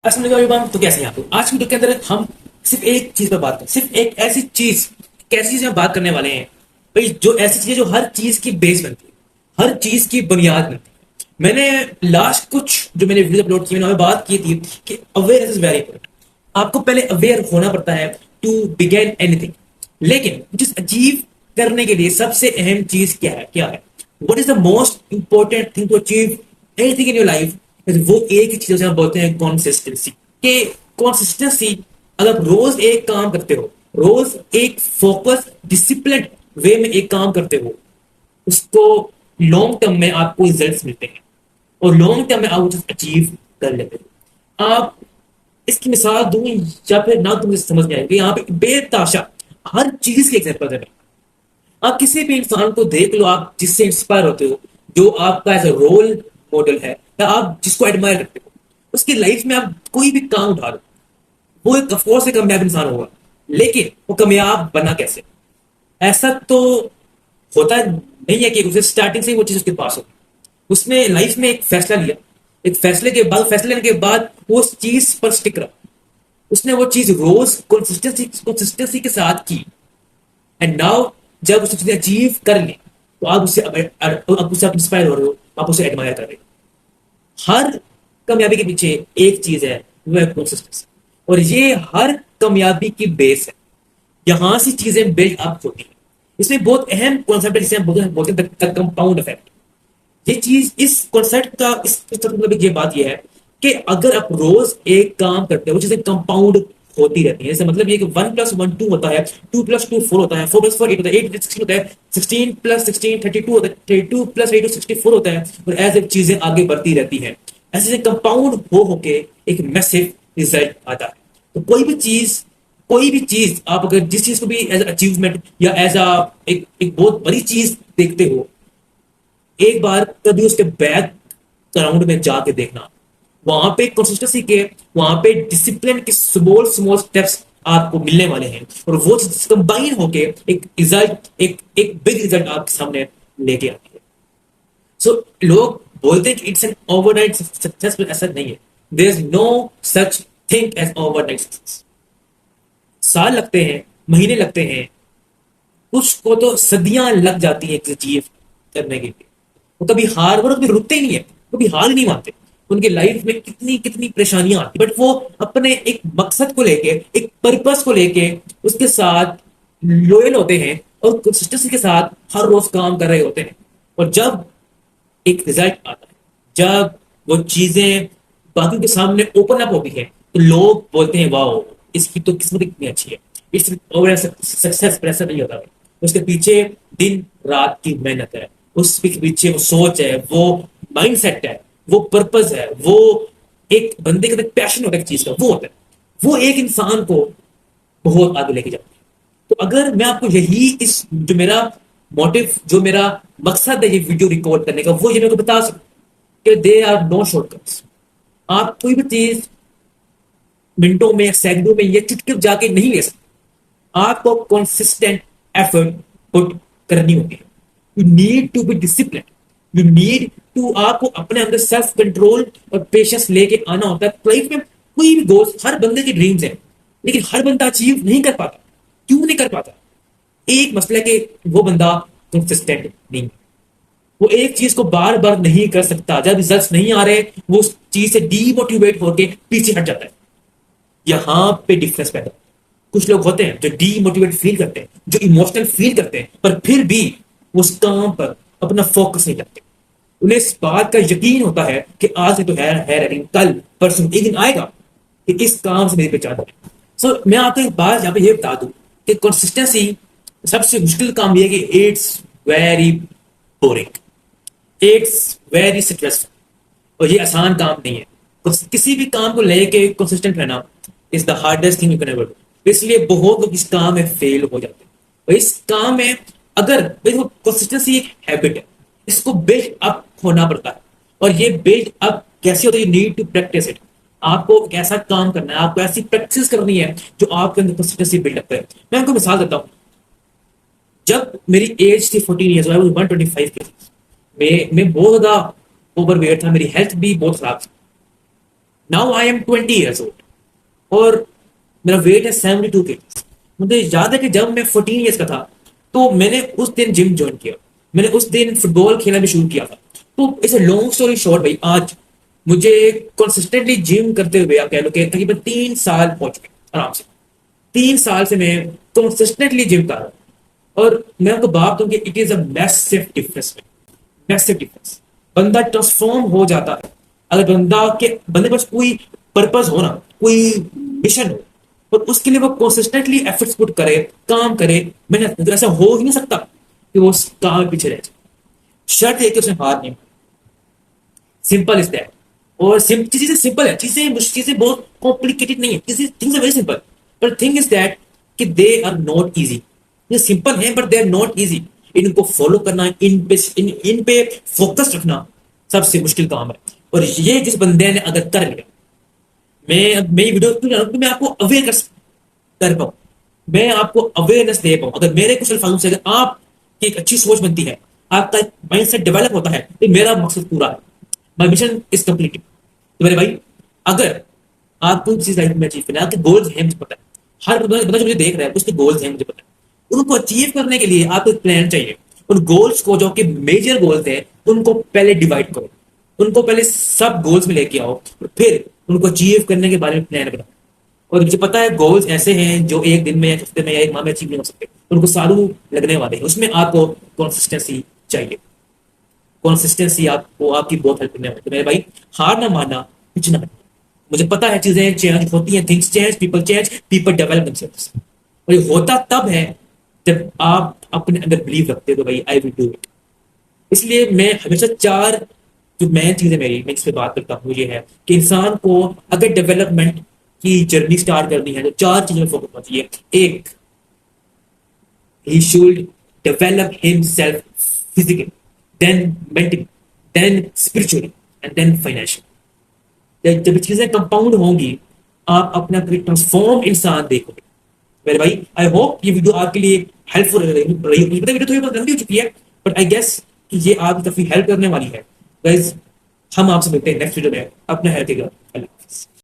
तो कैसे हैं आप लोग? आज की वीडियो के अंदर हम सिर्फ एक चीज पर बात करें, सिर्फ एक ऐसी चीज, कैसी चीज हम बात करने वाले हैं भाई, जो ऐसी चीज है जो हर चीज की बेस बनती है, हर चीज की बुनियाद बनती है। मैंने लास्ट कुछ जो मैंने वीडियो अपलोड की, मैंने बात की थी कि अवेयरनेस इज वेरी इंपॉर्टेंट। आपको पहले अवेयर होना पड़ता है टू बिगेन एनीथिंग। लेकिन जिस अचीव करने के लिए सबसे अहम चीज क्या है what is the most important thing to achieve anything in your life? वो एक ही चीज से हम बोलते हैं कॉन्सिस्टेंसी। कि कॉन्सिस्टेंसी, अगर आप रोज एक काम करते हो, रोज एक फोकस डिसिप्लिन वे में एक काम करते हो, उसको लॉन्ग टर्म में आपको रिजल्ट्स मिलते हैं और लॉन्ग टर्म में आप वो चीज अचीव कर लेते हो। आप इसकी मिसाल दूं या फिर ना, तुम समझ में आएगी। यहाँ पे बेताशा हर चीज की एग्जाम्पल है। आप किसी भी इंसान को देख लो, आप जिससे इंस्पायर होते हो, जो आपका एज अ रोल मॉडल है, या आप जिसको एडमायर करते हो, उसकी लाइफ में आप कोई भी काम उठा लो, वो एक ऑफकोर्स से कामयाब इंसान होगा। लेकिन वो कामयाब बना कैसे? ऐसा तो होता नहीं है कि उसे स्टार्टिंग से ही वो चीज उसके पास हो। उसने लाइफ में एक फैसला लिया, एक फैसले लेने के बाद वो उस चीज पर स्टिक रहा। उसने वो चीज रोज कंसिस्टेंसी के साथ की। एंड नाउ जब उसने चीजें अचीव कर ली, तो आप उससे आप इंस्पायर हो रहे हो, आप उसे एडमायर कर रहे हो। हर कामयाबी के पीछे एक चीज है, वो है कंसिस्टेंसी। और ये हर कामयाबी की बेस है। यहां से चीजें बिल्ड अप होती हैं। इसमें बहुत अहम कॉन्सेप्ट है जिसे हम बोलते हैं कंपाउंड इफेक्ट। ये चीज, इस कॉन्सेप्ट का इस मतलब ये बात ये है कि अगर आप रोज एक काम करते हो, वो चीजें कंपाउंड होती रहती है। जैसे मतलब ये कि 1+1 2 होता है, 2+2 4 होता है, 4+4 8 होता है, 8+16 होता है, 16+16 32 होता है, 32+8 64 होता है। और ऐसे चीजें आगे बढ़ती रहती है। ऐसे कंपाउंड हो होके एक मैसिव रिजल्ट आता है। तो कोई भी चीज आप अगर जिस चीज को भी एज अचीवमेंट या एज अ एक बहुत बड़ी चीज देखते हो, एक बार कभी उसके बैक ग्राउंड में जाके देखना। वहां पे कंसिस्टेंसी के, वहां पे डिसिप्लिन के स्मॉल स्मॉल स्टेप्स आपको मिलने वाले हैं, और वो कंबाइन होके एक रिजल्ट, एक बिग रिजल्ट आपके सामने लेके आती है। सो लोग बोलते हैं कि इट्स एन ओवरनाइट सक्सेस, पर ऐसा नहीं है। There is no such thing as overnight success. साल लगते हैं, महीने लगते हैं, कुछ को तो सदियां लग जाती हैं अचीव करने के लिए। वो कभी हार, वो कभी रुकते ही नहीं है, कभी हार ही नहीं मानते। उनकी लाइफ में कितनी कितनी परेशानियां आती, बट वो अपने एक मकसद को लेके, एक पर्पस को लेके उसके साथ लॉयल होते हैं और कंसिस्टेंसी के साथ हर रोज काम कर रहे होते हैं। और जब एक रिजल्ट आता है, जब वो चीजें बाकी के सामने ओपन अप होती है, तो लोग बोलते हैं वाओ, इसकी तो किस्मत कितनी अच्छी है। इस और सक्सेस प्रेशर नहीं होता। उसके पीछे दिन रात की मेहनत है, उसके पीछे वो सोच है, वो माइंडसेट है, वो पर्पस है, वो एक बंदे का पैशन होता है चीज का, वो होता है। वो एक इंसान को बहुत आगे लेके जाती है। तो अगर मैं आपको यही, इस जो मेरा मोटिव, जो मेरा मकसद है ये वीडियो रिकॉर्ड करने का, वो ये मेरे को बता सकूं कि दे आर नो शॉर्टकट्स। आप कोई भी चीज मिनटों में, सेकंडों में, ये चुटकी जाके नहीं ले सकते। आपको कंसिस्टेंट एफर्ट पुट करनी होगी। You need to be discipline, you need to, आपको अपने अंदर सेल्फ कंट्रोल और पेशेंस लेके आना होता है। लाइफ में कोई भी गोल्स, हर बंदे की ड्रीम्स है, लेकिन हर बंदा अचीव नहीं कर पाता। क्यों नहीं कर पाता? एक मसला है कि वो बंदा कंसिस्टेंट नहीं है। वो एक चीज को बार बार नहीं कर सकता। जब रिजल्ट नहीं आ रहे, वो उस चीज से डीमोटिवेट होकर पीछे हट जाता है। यहां पे डिफरेंस पैदा। कुछ लोग होते हैं जो डीमोटिवेट फील करते हैं, जो इमोशनल फील करते हैं, पर फिर भी उस काम पर अपना फोकस नहीं रखते। उन्हें इस बात का यकीन होता है कि आज से तो है लेकिन कल परसों एक दिन आएगा कि इस काम से मेरी पहचान है। सो मैं आपको एक बात यहाँ पे ये बता दूं कि कंसिस्टेंसी सबसे मुश्किल काम ये है कि it's very boring, it's very stressful. और ये आसान काम नहीं है। तो किसी भी काम को लेके कंसिस्टेंट रहना is the hardest thing you can ever do. इसलिए बहुत लोग इस काम में फेल हो जाते हैं। और इस काम में अगर देखो, कंसिस्टेंसी एक हैबिट है, इसको बिल्ड अप होना पड़ता है। और ये बिल्ड अप कैसे होता है? You need to practice it. आपको एक ऐसा काम करना है, आपको ऐसी प्रैक्टिस करनी है जो आपके अंदर कंसिस्टेंसी बिल्ड अप करे। मैं आपको मिसाल देता हूँ। जब मेरी एज थी 14 ईयर्स, आई वाज 125 केजी। मैं बहुत ज्यादा ओवरवेट था, मेरी हेल्थ भी बहुत खराब थी। Now I am 20 years old और मेरा वेट है 72 kg। मुझे याद है कि जब मैं 14 years का था तो मैंने उस दिन जिम ज्वाइन किया, मैंने उस दिन फुटबॉल खेलना भी शुरू किया था। तो इसे लॉन्ग स्टोरी शॉर्ट भाई, आज मुझे कंसिस्टेंटली जिम करते हुए आप कह लो कि तकरीबन 3 साल पहुंच गए आराम से। 3 साल से मैं कंसिस्टेंटली जिम कर रहा हूँ और मैं आपको बात दूं कि it is a massive difference, massive difference. बंदा ट्रांसफॉर्म हो जाता है अगर बंदे के पास कोई पर्पस हो ना, कोई मिशन हो और उसके लिए वो कंसिस्टेंटली एफर्ट्स पुट करे, काम करे, मेहनत। तो ऐसा हो ही नहीं सकता कि वो उस काम में पीछे रह जाए। शर्त है कि उसने हार नहीं। Simple is that. और चीजें सिंपल है, चीजें बहुत कॉम्प्लिकेटेड नहीं है, थिंग्स आर वेरी सिंपल। पर थिंग इज दैट कि दे आर नॉट इजी। ये सिंपल है but they are not easy. इनको फॉलो करना, इन पे फोकस रखना सबसे मुश्किल काम है। और ये जिस बंदे ने अगर कर लिया, मैं ये वीडियो क्यों बना रहा हूं? कि मैं आपको अवेयर कर पाऊं, मैं आपको अवेयरनेस दे पाऊं। अगर मेरे कुछ अल्फाजों से अगर आपकी एक अच्छी सोच बनती है, आपका माइंडसेट डेवलप होता है, तो मेरा मकसद पूरा है, माई मिशन इज कंप्लीटेड। तो मेरे भाई, अगर आपको किसी लाइफ में अचीव करना है, आपके गोल्स हैं मुझे पता है, हर बंदा जो मुझे देख रहा है उसके गोल्स हैं मुझे पता है। उनको अचीव करने के लिए आपको एक प्लान चाहिए। उन गोल्स को, जो कि मेजर गोल्स हैं, उनको पहले डिवाइड करो, उनको पहले सब गोल्स में लेके आओ और फिर उनको अचीव करने के बारे में प्लान बनाओ। और मुझे पता है गोल्स ऐसे हैं जो एक दिन में या हफ्ते में या एक माह में अचीव नहीं हो सकते, उनको सालों लगने वाले हैं। उसमें आपको कंसिस्टेंसी चाहिए। कंसिस्टेंसी आपको आपकी बहुत हेल्प करने वाली है। तो मेरे भाई, हार ना मानना, कुछ ना करना। मुझे पता है चीजें चेंज होती हैं, things change, people develop themselves। और ये होता तब है जब आप अपने अंदर बिलीव रखते हो तो भाई आई विल डू इट। इसलिए मैं हमेशा चार जो मेन चीज है मेरी, मैं इस पे बात करता हूँ, ये है कि इंसान को अगर डेवलपमेंट की जर्नी स्टार्ट करनी है तो चार चीजों में फोकस होना चाहिए। एक, he should develop himself physically, then mentally, then spiritually, and then financially। जब चीजें कंपाउंड होंगी, आप अपना ट्रांसफॉर्म इंसान देखोगे। मेरे भाई, आई होप ये वीडियो आपके लिए हेल्पफुल रही होगी। वीडियो थोड़ी बहुत लंबी हो चुकी है बट आई गेस कि ये आपकी काफी हेल्प करने वाली है। गाइस, हम आपसे मिलते हैं नेक्स्ट वीडियो में। अपना हेल्थ